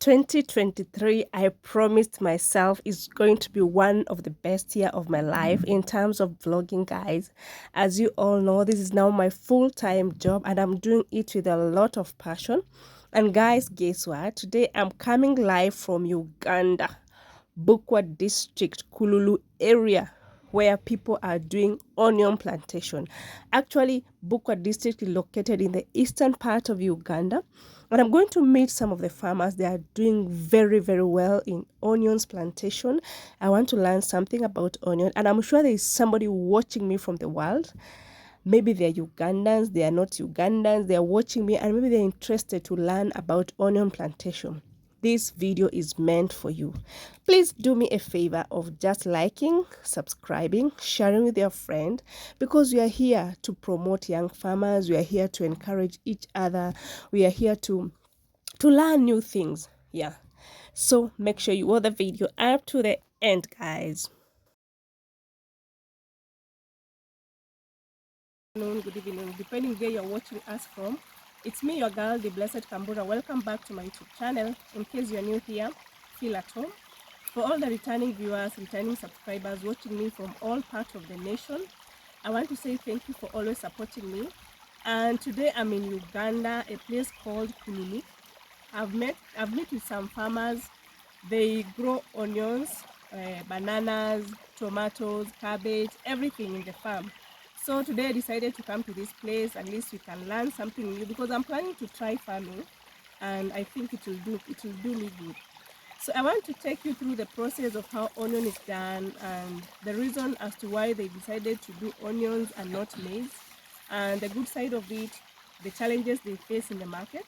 2023, I promised myself, is going to be one of the best year of my life in terms of vlogging, guys. As you all know, this is now my full-time job and I'm doing it with a lot of passion. And guys, guess what? Today I'm coming live from Uganda, Bukwa district, Kululu area, where people are doing onion plantation. Actually, Bukwa district is located in the eastern part of Uganda, and I'm going to meet some of the farmers. They are doing very, very well in onions plantation. I want to learn something about onion, and I'm sure there is somebody watching me from the world. Maybe they're Ugandans, they are not Ugandans, they are watching me, and maybe they're interested to learn about onion plantation. This video is meant for you. Please do me a favor of just liking, subscribing, sharing with your friend, because we are here to promote young farmers. We are here to encourage each other. We are here to learn new things. Yeah. So make sure you watch the video up to the end, guys. Good evening, depending where you're watching us from. It's me, your girl, the Blessed Kambura. Welcome back to my YouTube channel. In case you're new here, feel at home. For all the returning viewers, returning subscribers watching me from all parts of the nation, I want to say thank you for always supporting me. And today I'm in Uganda, a place called Kululu. I've met with some farmers. They grow onions, bananas, tomatoes, cabbage, everything in the farm. So today I decided to come to this place. At least we can learn something new, because I'm planning to try farming, and I think it will do me good. So I want to take you through the process of how onion is done, and the reason as to why they decided to do onions and not maize, and the good side of it, the challenges they face in the market.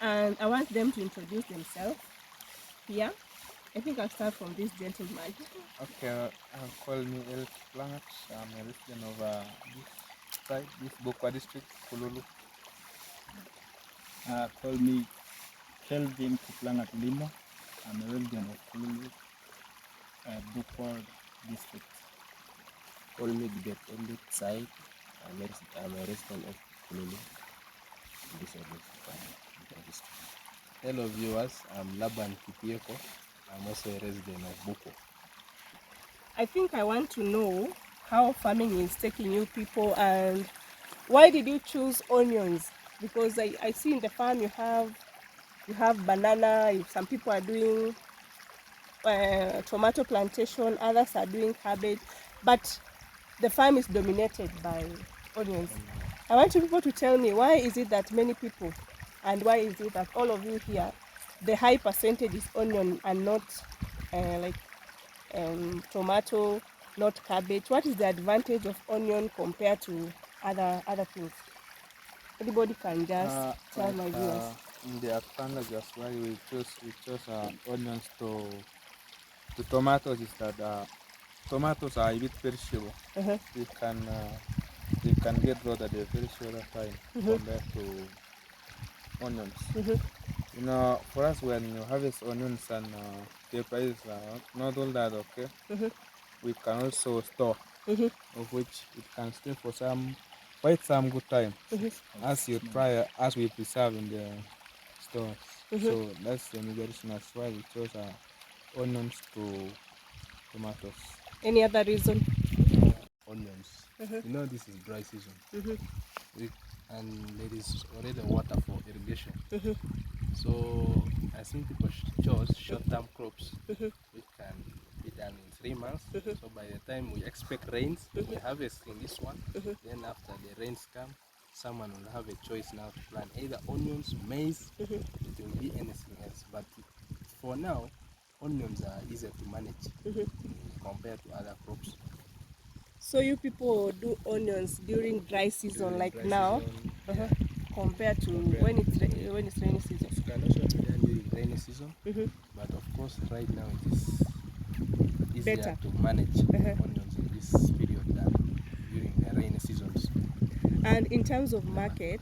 And I want them to introduce themselves. Yeah, I think I'll start from this gentleman. Okay, call me El Plangat. I'm a resident of this side, this Bukwa district, Kululu. Call me Kelvin Kuplangat Limo. I'm a resident of Kululu, Bukwa district. Call me Dibet Olit side. I'm a resident of Kululu, this is Bukwa district. Hello viewers, I'm Laban Kipieko. I'm also a resident of Bukwa. I think I want to know how farming is taking you people, and why did you choose onions? Because I see in the farm you have banana, some people are doing tomato plantation, others are doing cabbage, but the farm is dominated by onions. I want you people to tell me, why is it that many people, and why is it that all of you here, the high percentage is onion and not tomato, not cabbage? What is the advantage of onion compared to other things? Anybody can just tell my viewers. In the advantages why we chose onions to tomatoes is that tomatoes are a bit perishable. They can get rot at a very short time compared to onions. You know, for us, when you harvest onions and the prices are not all that okay, we can also store, of which it can stay for quite some good time, as we preserve in the stores. So that's the major reason as why we chose onions to tomatoes. Any other reason? Onions. You know, this is dry season, and there is already water for irrigation. So I think people chose short-term crops, which can be done in 3 months. So by the time we expect rains, we harvest in this one. Then after the rains come, someone will have a choice now to plant either onions, maize, it will be anything else. But for now, onions are easier to manage compared to other crops. So you people do onions during dry season, like dry now, season, compared to when it's rainy season. It can also be done during rainy season, but of course right now it is easier Better to manage onions in this period than during the rainy seasons. And in terms of market,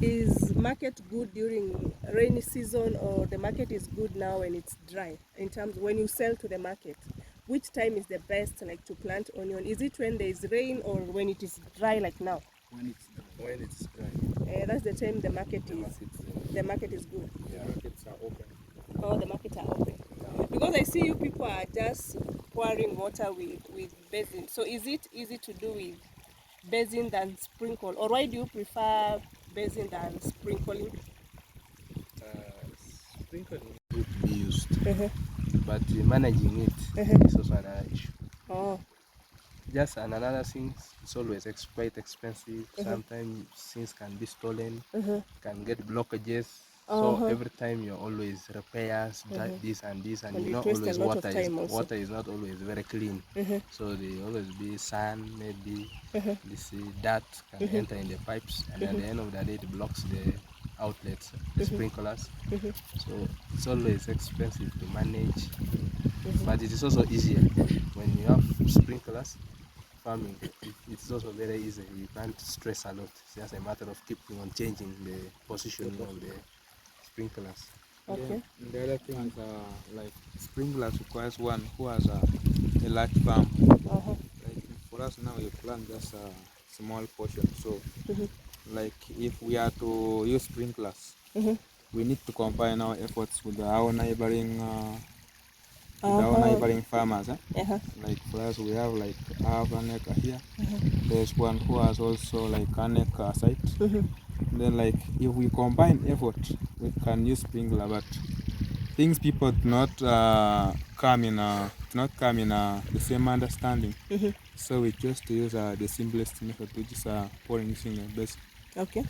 is market good during rainy season, or the market is good now when it's dry? In terms when you sell to the market, which time is the best, like, to plant onion? Is it when there is rain or when it is dry, like now? When it's dry. That's the time the market is good. Yeah. The markets are open. I see you people are just pouring water with basin. So is it easy to do with basin than sprinkle, or why do you prefer basin than sprinkling? Sprinkling would be used, but managing it is also another issue. Oh. Just and another thing, it's always quite expensive. Sometimes things can be stolen, can get blockages. So every time you're always repairs this and this, and And you it know wastes a always lot of time also. water is not always very clean. So there always be sand, maybe this dirt can enter in the pipes, and at the end of the day it blocks the outlets, the sprinklers. So it's always expensive to manage, but it is also easier when you have sprinklers. Farming, it's also very easy. You can't stress a lot. It's just a matter of keeping on changing the positioning of the sprinklers. Okay. And the other thing is like sprinklers requires one who has a large farm. Like for us now, we plant just a small portion. So, like if we are to use sprinklers, we need to combine our efforts with our neighboring farmers. Like for us, we have like half an acre here. There's one who has also like an acre site. Then like if we combine effort, we can use sprinkler. But things people do not come in the same understanding. So we choose to use the simplest method, which is pouring using a basin. Okay.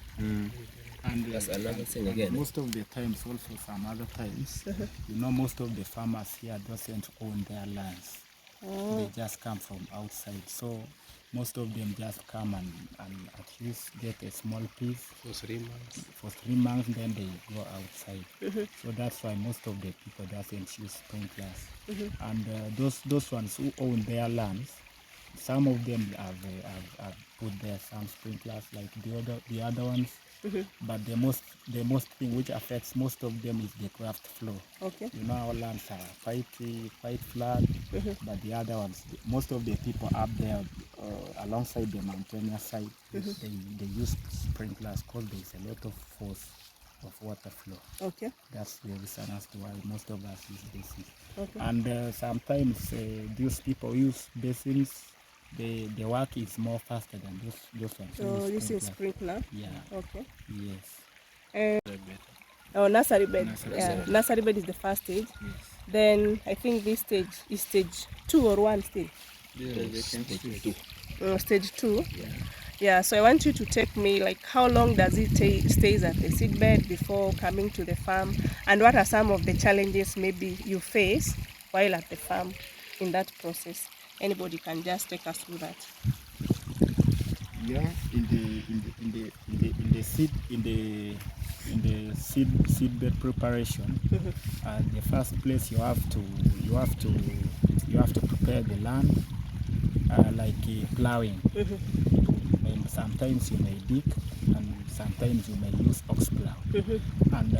And That's another thing and again. most of the times, also some other times, you know, most of the farmers here doesn't own their lands. They just come from outside. So most of them just come and at least get a small piece For 3 months. for 3 months, then they go outside. So that's why most of the people doesn't use sprinklers. And those ones who own their lands, some of them have put there some sprinklers like the other ones. But the most thing which affects most of them is the craft flow. Okay. You know, our lands are quite flat, but the other ones, most of the people up there alongside the mountainous side, they use sprinklers because there is a lot of force of water flow. Okay. That's the reason as to why most of us use basins. Okay. And sometimes these people use basins. The work is more faster than those ones. So using sprinkler. Yeah. Okay. Yes. Oh, nursery bed. Nursery Yeah, bed. nursery bed is the first stage. Then I think this stage is stage 2 or 1 still. Stage 2. Yeah. So I want you to take me, like, how long does it stays at the seed bed before coming to the farm, and what are some of the challenges maybe you face while at the farm in that process? Anybody can just take us through that. Yeah, in the seed bed preparation, the first place you have to prepare the land, like plowing. And sometimes you may dig, and sometimes you may use ox plow. And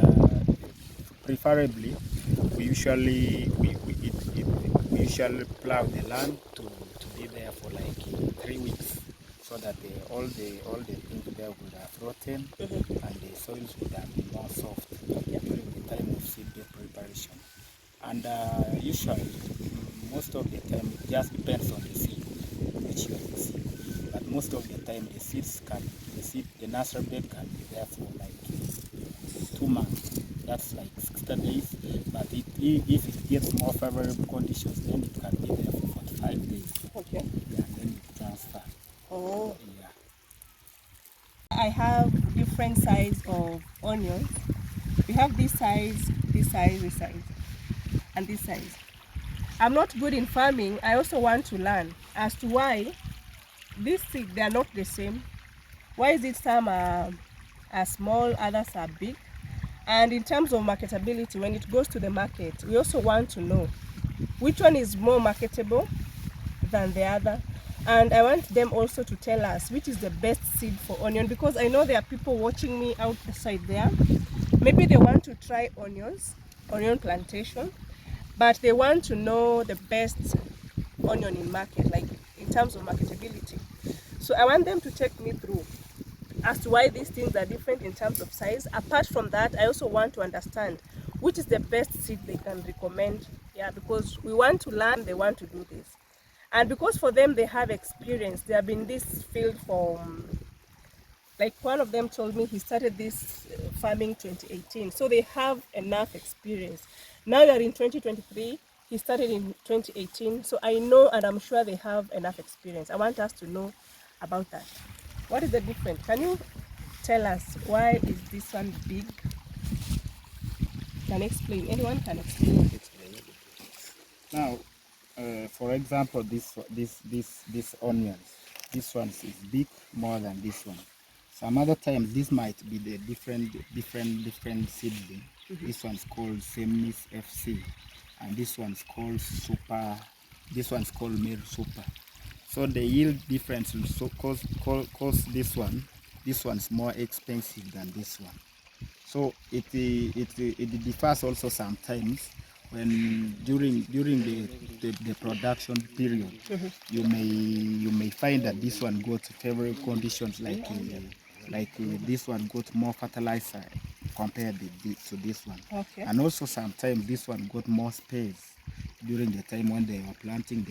preferably, we usually plow the land to be there for like 3 weeks, so that all the things there would have rotten, and the soils would have been more soft during the time of seed bed preparation. And usually, most of the time, it just depends on the seed which you are using. But most of the time, the nursery bed can be there for like 2 months. That's like 60 days. But if it gets more favorable conditions, then it can be there for 45 days. Okay. Yeah, then you transfer. Oh. Yeah. I have different size of onions. We have this size, this size, this size, and this size. I'm not good in farming. I also want to learn as to why these things, they are not the same. Why is it some are small, others are big? And in terms of marketability, when it goes to the market, we also want to know which one is more marketable than the other. And I want them also to tell us which is the best seed for onion, because I know there are people watching me outside there. Maybe they want to try onion plantation, but they want to know the best onion in market, like in terms of marketability. So I want them to take me through as to why these things are different in terms of size. Apart from that, I also want to understand which is the best seed they can recommend. Yeah, because we want to learn, they want to do this. And because for them, they have experience. They have been in this field for, like one of them told me he started this farming 2018. So they have enough experience. Now you're in 2023. He started in 2018. So I know and I'm sure they have enough experience. I want us to know about that. What is the difference? Can you tell us why is this one big? Can explain? Anyone can explain? Now, for example, this onions, this one is big more than this one. Some other times this might be the different seedling. This one's called Semnis FC, and this one's called Super. This one's called Mir Super. So the yield difference will so cause this one's more expensive than this one. So it differs also sometimes when during the production period. You may find that this one got favorable conditions like this one got more fertilizer compared to this one. Okay. And also sometimes this one got more space during the time when they were planting.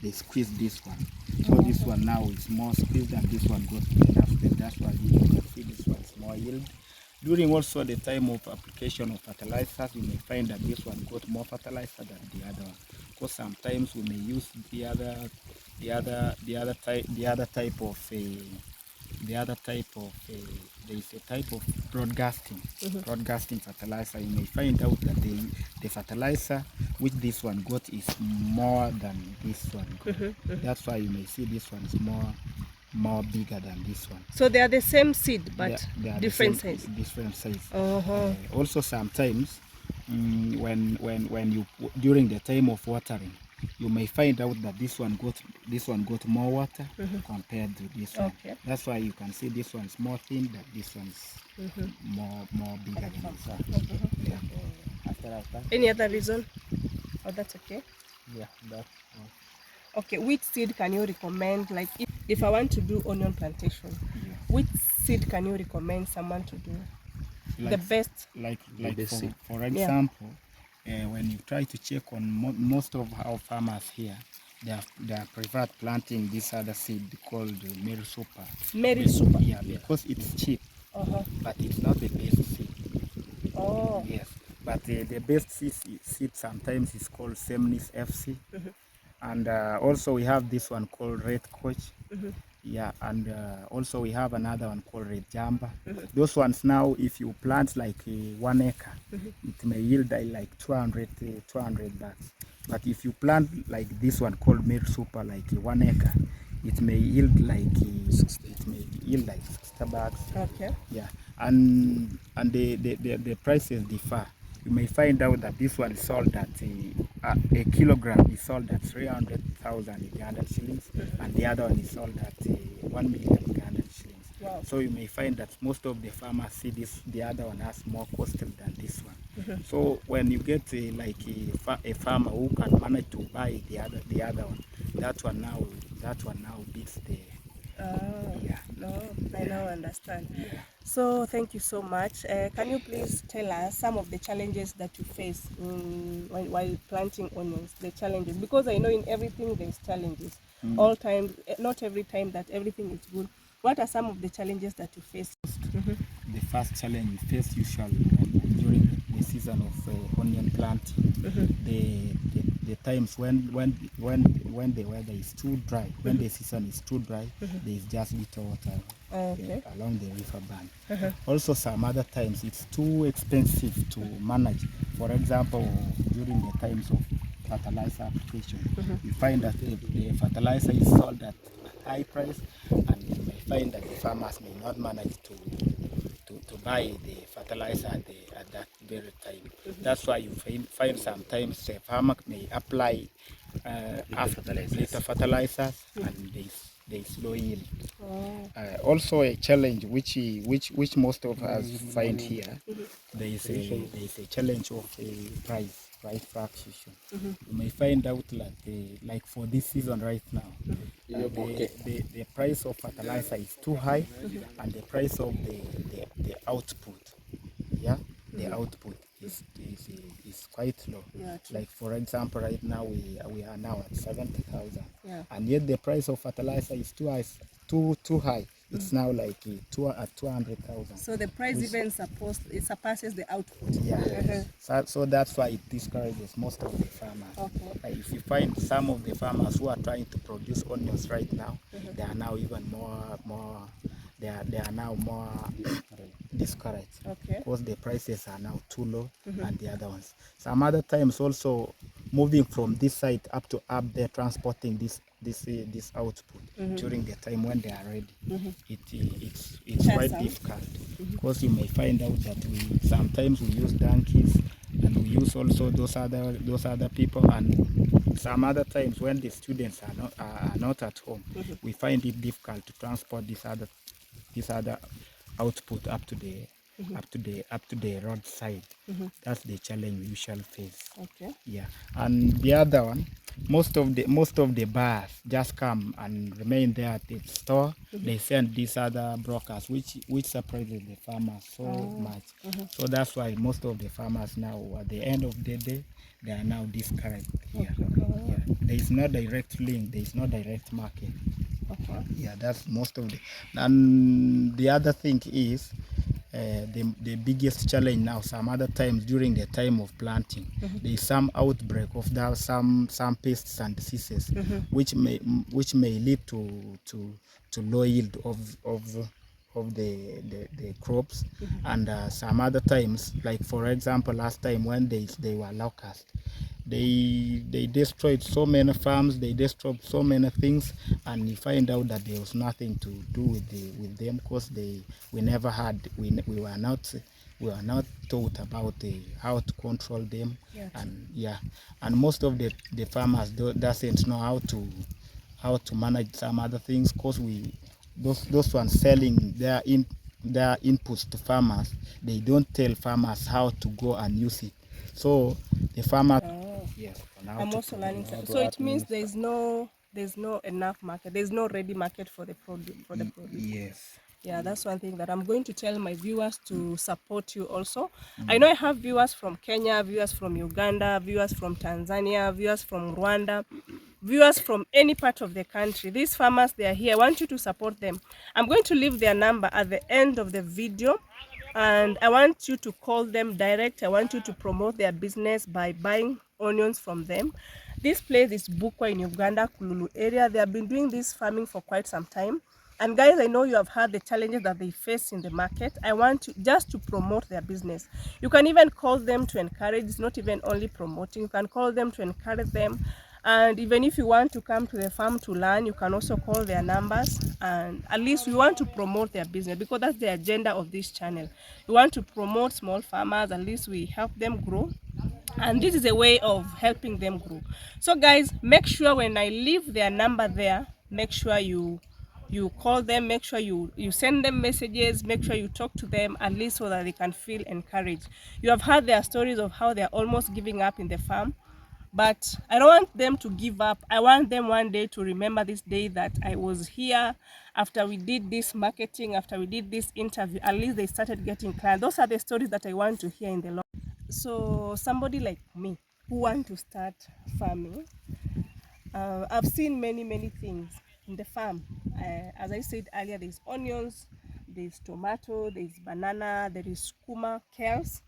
They squeezed this one, so this one now is more squeezed and this one got enough space. That's why you can see this one is more yield. During also the time of application of fertilizers, you may find that this one got more fertilizer than the other one. Because sometimes we may use the other type of there is a type of broadcasting fertilizer. You may find out that the fertilizer which this one got is more than this one got. That's why you may see this one is more bigger than this one. So they are the same seed, but They are different the same, size. different size. Uh-huh. Also sometimes when you during the time of watering, you may find out that this one got more water compared to this one. Okay. That's why you can see this one's more thin, that this one's more bigger than this one. Yeah. After that, Any other reason? Oh, that's okay. yeah, that. Okay, which seed can you recommend? Like if I want to do onion plantation, Yeah. which seed can you recommend someone to do? The best. Like best seed. for example, when you try to check on most of our farmers here, they are preferred planting this other seed called Mary Super. Mary Super. Yeah, because it's cheap, but it's not the best seed. Oh. Yes, but the best seed sometimes is called Semnis FC, and also we have this one called Red Coach. Yeah, and also we have another one called Red Jamba. Those ones now, if you plant like 1 acre, it may yield like 200 bucks. But if you plant like this one called Mir Super, like 1 acre, it may yield like 60 bucks. Okay. Yeah, and the prices differ. You may find out that this one is sold at a kilogram is sold at 300,000 Ugandan shillings, and the other one is sold at 1 million Ugandan shillings. Wow. So you may find that most of the farmers see the other one has more costly than this one. So when you get a farmer who can manage to buy the other one, that one now beats the. Yeah. No, I now understand. So thank you so much. Can you please tell us some of the challenges that you face while planting onions? The challenges, because I know in everything there's challenges. All times, not every time that everything is good. What are some of the challenges that you face? The first challenge we face usually during the season of onion planting, the times when the weather is too dry, when the season is too dry, there is just little water along the river bank. Also some other times it's too expensive to manage. For example, during the times of fertilizer application, you find that the fertilizer is sold at a high price, and you may find that the farmers may not manage to buy the fertilizer at that very time. That's why you find sometimes the farmer may apply little fertilizers and there is low yield. Also a challenge which most of us find here, there is a challenge of price fluctuation. You may find out like for this season right now, the price of fertilizer is too high, and the price of the output, the output is quite low. Yeah, true. Like for example, right now we are now at 70,000, Yeah. and yet the price of fertilizer is too high. It's now like at 200,000. So the price Which- even it surpasses the output. Yeah. So that's why it discourages most of the farmers. Okay. Like if you find some of the farmers who are trying to produce onions right now, they are now even more they are now more discouraged, Okay. because the prices are now too low and the other ones. Some other times also moving from this site up there, transporting this output during the time when they are ready. It's quite Awesome. difficult, because you may find out that we sometimes we use donkeys, and we use also those other people, and some other times when the students are not at home, we find it difficult to transport this other output up to the roadside. That's the challenge we usually face. Okay. Yeah, and the other one, most of the buyers just come and remain there at the store. They send these other brokers, which surprises the farmers so much. So that's why most of the farmers now, at the end of the day, they are now discouraged. Yeah. Yeah. There is no direct link. There is no direct market. Okay. Yeah, that's most of the. And the other thing is, the biggest challenge now, some other times during the time of planting, there is some outbreak of some pests and diseases, which may lead to low yield of the crops. And some other times, like for example last time when they were locusts, they destroyed so many farms, they destroyed so many things, and you find out that there was nothing to do with them, because we were not taught about how to control them. Yeah. And most of the farmers doesn't know how to manage some other things, because those ones selling their inputs to farmers, they don't tell farmers how to go and use it. So the farmer, Oh. yes, I'm also learning. So it means there's no enough market. There's no ready market for the produce. Yes. Yeah, that's one thing that I'm going to tell my viewers to support you also. I know I have viewers from Kenya, viewers from Uganda, viewers from Tanzania, viewers from Rwanda, viewers from any part of the country. These farmers, they are here. I want you to support them. I'm going to leave their number at the end of the video, and I want you to call them direct. I want you to promote their business by buying onions from them. This place is Bukwa in Uganda, Kululu area. They have been doing this farming for quite some time. And guys, I know you have heard the challenges that they face in the market. I want to just to promote their business. You can even call them to encourage. It's not even only promoting. You can call them to encourage them. And even if you want to come to the farm to learn, you can also call their numbers. And at least we want to promote their business, because that's the agenda of this channel. We want to promote small farmers. At least we help them grow, and this is a way of helping them grow. So guys, make sure when I leave their number there, make sure you call them, make sure you send them messages, make sure you talk to them, at least so that they can feel encouraged. You have heard their stories of how they're almost giving up in the farm, but I don't want them to give up. I want them one day to remember this day that I was here after we did this marketing, after we did this interview. At least they started getting clients. Those are the stories that I want to hear in the long. So somebody like me who want to start farming, I've seen many things in the farm. As I said earlier, there's onions, there's tomato, there's banana, there is skuma, kales,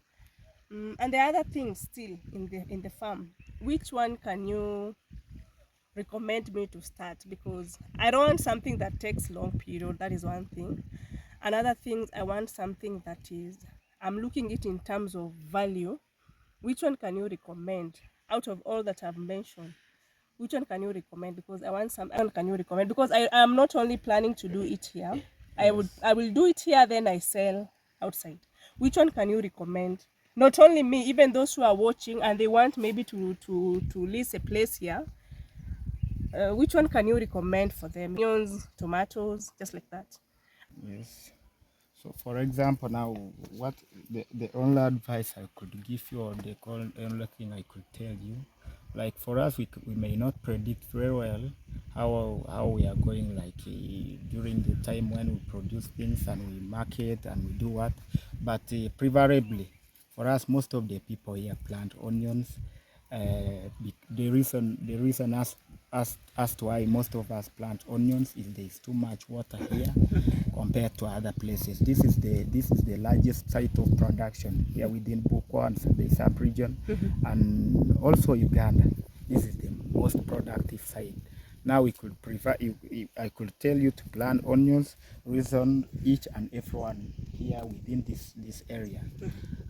and there are other things still in the farm. Which one can you recommend me to start? Because I don't want something that takes long period. That is one thing. Another thing, I want something that is, I'm looking it in terms of value. Which one can you recommend out of all that I've mentioned? Which one can you recommend? Because I want some. One can you recommend? Because I am not only planning to do it here. I will do it here, then I sell outside. Which one can you recommend? Not only me, even those who are watching and they want maybe to lease a place here. Which one can you recommend for them? Onions, tomatoes, just like that. Yes. So, for example, now what the only advice I could give you, or the only thing I could tell you, like for us, we may not predict very well how we are going, like during the time when we produce things and we market and we do what, but preferably For us, most of the people here plant onions. The reason as to why most of us plant onions is there is too much water here compared to other places. This is the largest site of production here within Bukwa and the sub-region, and also Uganda. This is the most productive site. Now we could prefer, I could tell you to plant onions. Reason each and everyone here within this area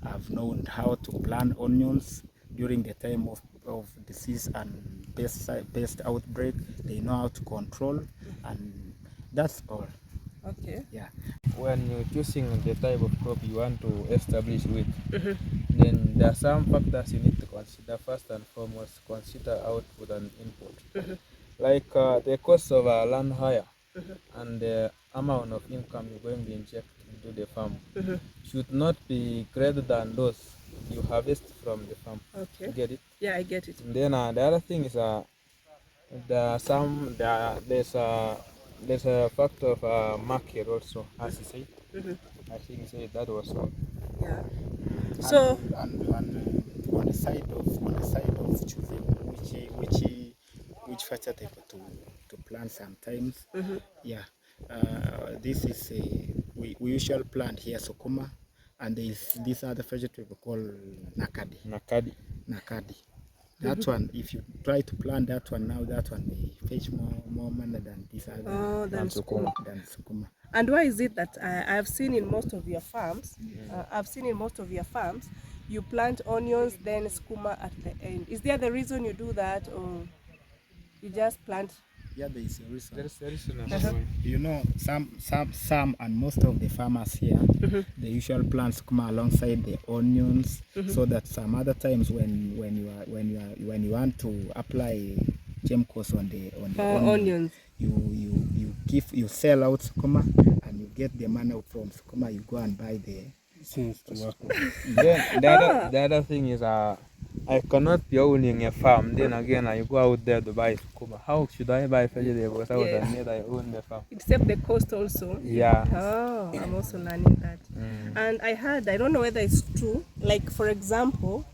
have known how to plant onions during the time of disease and pest outbreak. They know how to control, and that's all. Okay. Yeah. When you're choosing the type of crop you want to establish with, then there are some factors you need to consider. First and foremost, consider output and input. Like the cost of land hire and the amount of income you're going to inject into the farm should not be greater than those you harvest from the farm. Okay. You get it? Yeah, I get it. And then the other thing is there's a factor of market also, as you say. I think you said that was all. Yeah. So And on the side of choosing which vegetable to plant sometimes, yeah, this is we usually plant here sukuma, and there is this other vegetable called nakadi. That one, if you try to plant that one now, that one may fetch more money than this other than sukuma. than sukuma. And why is it that I've seen in most of your farms, you plant onions, then skuma at the end? Is there the reason you do that, or you just plant? Yeah, there is a reason. There's a reason as well. You know, some and most of the farmers here, they usually plant skuma alongside the onions, so that some other times when you want to apply chemicals on the onions, you sell out skuma and you get the money from skuma. You go and buy the Then the other thing is I cannot be owning a farm, then again I go out there to buy sukuma. How should I buy vegetables out Yes. and yet I own the farm? Except the cost also. Yeah. Oh, I'm also learning that. And I heard, I don't know whether it's true, like for example,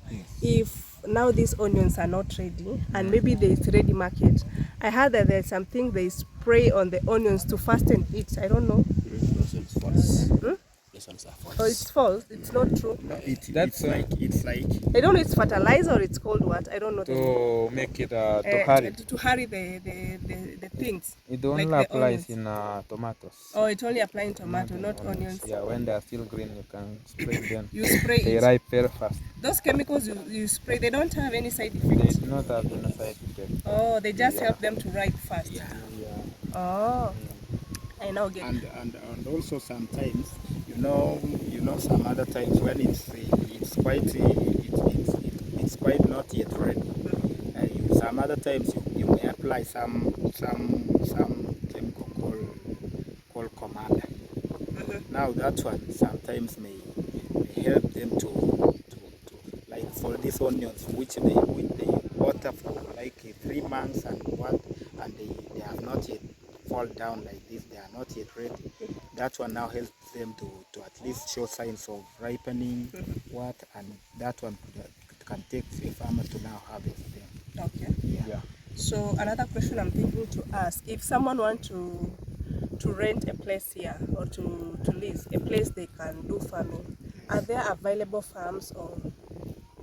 if now these onions are not ready and maybe there's ready market, I heard that there's something they spray on the onions to fasten it. I don't know. Oh, it's false. It's not true. it's like I don't know. It's fertilizer or it's called what? I don't know. To make it to hurry. To hurry the things. It only like the applies onions. in tomatoes. Oh, it only applies in tomato, not onions. Yeah, when they are still green, you can spray them. You spray They it. ripe very fast. Those chemicals you spray, they don't have any side They effects. do not have any side effect. Oh, they just help them to ripe fast. Yeah. Oh, I now get it. and also sometimes you know some other times when it's quite not yet ready. Some other times you may apply some chemical called commander. Now that one sometimes may help them to like for these onions which they water for like 3 months and they have not yet fall down like this, they are not yet ready. That one now helps them to at least show signs of ripening, and that one can take a farmer to now harvest them. Okay. Yeah. So another question I'm thinking to ask: if someone wants to rent a place here or to lease a place they can do farming, are there available farms or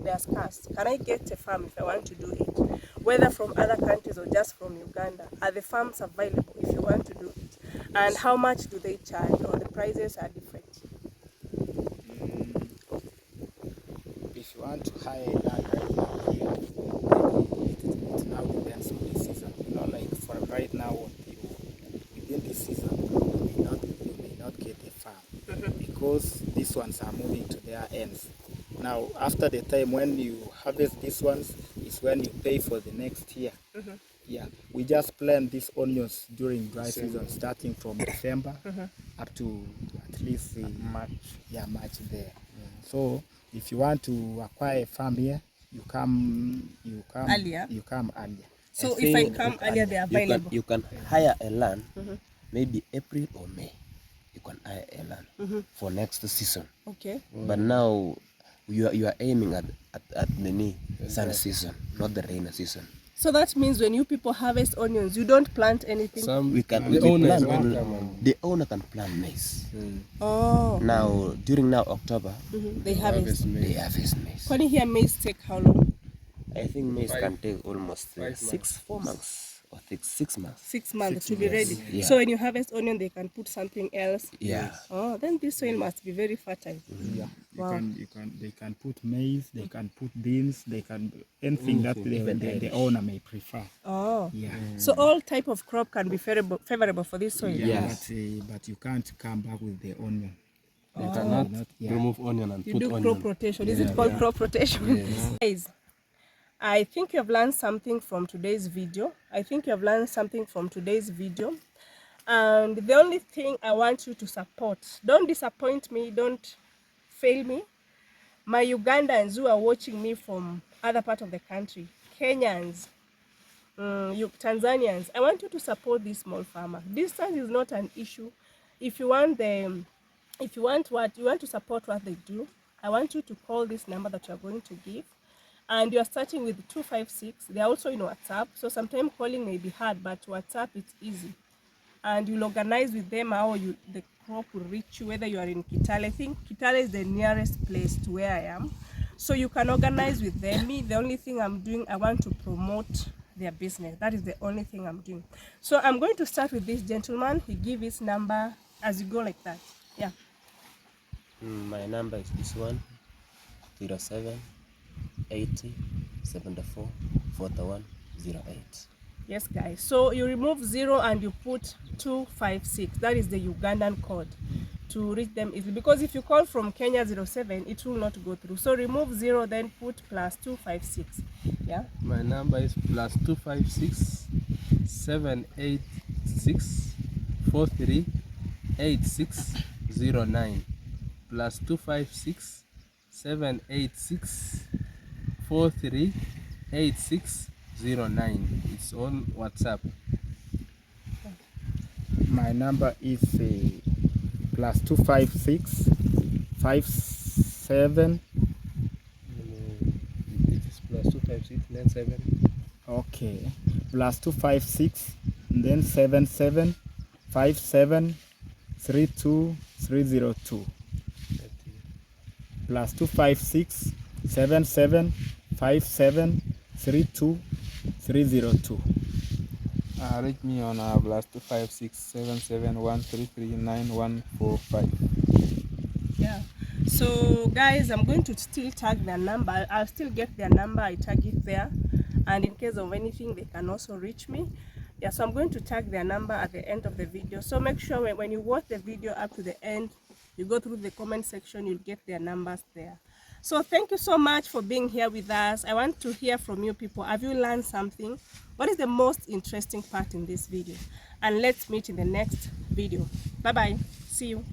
they are scarce? Can I get a farm if I want to do it, whether from other countries or just from Uganda? Are the farms available if you want to do it? And how much do they charge, or the prices are different? If you want to hire land right now here, it now depends on the season. You know, like for right now, within the season, you may not get a farm because these ones are moving to their ends. Now, after the time when you harvest these ones, is when you pay for the next year. Yeah, we just plant these onions during dry season, starting from December up to at least March. Yeah, March there. So, if you want to acquire a farm here, you come Earlier? You come earlier. So if I come earlier, they are available. You can hire a land, maybe April or May. You can hire a land for next season. Okay. But now you are aiming at the sun season, not the rainy season. So that means when you people harvest onions, you don't plant anything. We can the owner the owner can plant maize. Oh, Now during October, they harvest. they harvest maize. Can you hear maize take how long? I think maize can take almost 4 months or 6 months. 6 months to be ready. Yeah. So when you harvest onion, they can put something else. Yeah. Oh, then this soil must be very fertile. Yeah, Wow. they can put maize, they can put beans, they can anything that the owner may prefer. Oh, Yeah. so all type of crop can be favorable for this soil. Yes. But you can't come back with the onion. You cannot yeah. remove onion and You put do onion. crop rotation. Is it called crop rotation? Guys, I think you have learned something from today's video. And the only thing I want you to support, don't disappoint me, don't fail me. My Ugandans who are watching me from other part of the country, Kenyans, Tanzanians, I want you to support this small farmer. Distance is not an issue. If you want to support what they do, I want you to call this number that you are going to give, and you are starting with 256. They are also in WhatsApp, so sometimes calling may be hard, but WhatsApp it's easy, and you'll organize with them how the crop will reach you, whether you are in Kitale. I think Kitale is the nearest place to where I am, so you can organize with them. Me, the only thing I'm doing, I want to promote their business. That is the only thing I'm doing. So I'm going to start with this gentleman. He give his number as you go like that. Yeah. My number is this one: 07 80 74 41 08. Yes, guys. So you remove 0 and you put 256. That is the Ugandan code to reach them easily. Because if you call from Kenya 07, it will not go through. So remove 0, then put plus 256. Yeah. My number is plus 256 786 43 8609. Plus 256 786 43 8609. It's on WhatsApp. My number is plus 256 57. It is plus 256 97. Okay, plus 256 and then 77 57 32 302. Plus 256 77 57 32 302. Reach me on plus 256 77 133 9145. Yeah. So guys, I'm going to still tag their number. I'll still get their number. I tag it there, and in case of anything, they can also reach me. Yeah, so I'm going to tag their number at the end of the video. So make sure when you watch the video up to the end, you go through the comment section, you'll get their numbers there. So thank you so much for being here with us. I want to hear from you people. Have you learned something? What is the most interesting part in this video? And let's meet in the next video. Bye bye. See you.